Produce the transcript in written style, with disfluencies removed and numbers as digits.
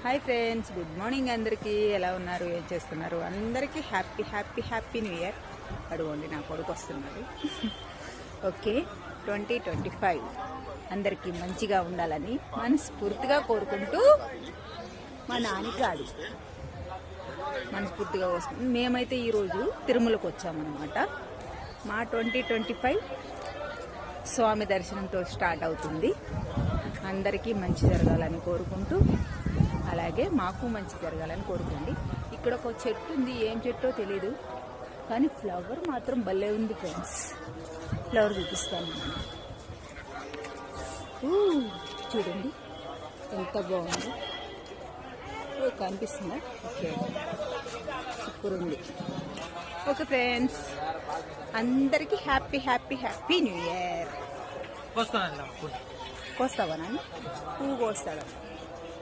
Hi friends, good morning. అందరికీ ఎలా ఉన్నారు, ఏం చేస్తున్నారు? అందరికీ happy happy happy new year. అడుగుండి, నా కొడుకు వస్తున్నాడు. ఓకే, 2025 అందరికీ మంచిగా ఉండాలని మనస్ఫూర్తిగా కోరుకుంటూ మా నాన్నగాడు మనస్ఫూర్తిగా వస్తుంది. మేమైతే ఈరోజు తిరుమలకు వచ్చామన్నమాట. మా 2025 స్వామి దర్శనంతో స్టార్ట్ అవుతుంది. అందరికీ మంచి జరగాలని కోరుకుంటూ, అలాగే మాకు మంచి జరగాలని కోరుకోండి. ఇక్కడ ఒక చెట్టు ఉంది, ఏం చెట్టో తెలీదు, కానీ ఫ్లవర్ మాత్రం భలే ఉంది ఫ్రెండ్స్. ఫ్లవర్ చూపిస్తాను. చూడండి ఎంత బాగుంది, కనిపిస్తుందా? ఓకే, సూపర్ ఉంది. ఓకే ఫ్రెండ్స్, అందరికీ happy happy happy new year. కోస్తావా నాన్న? పువ్వు కోస్తాడా?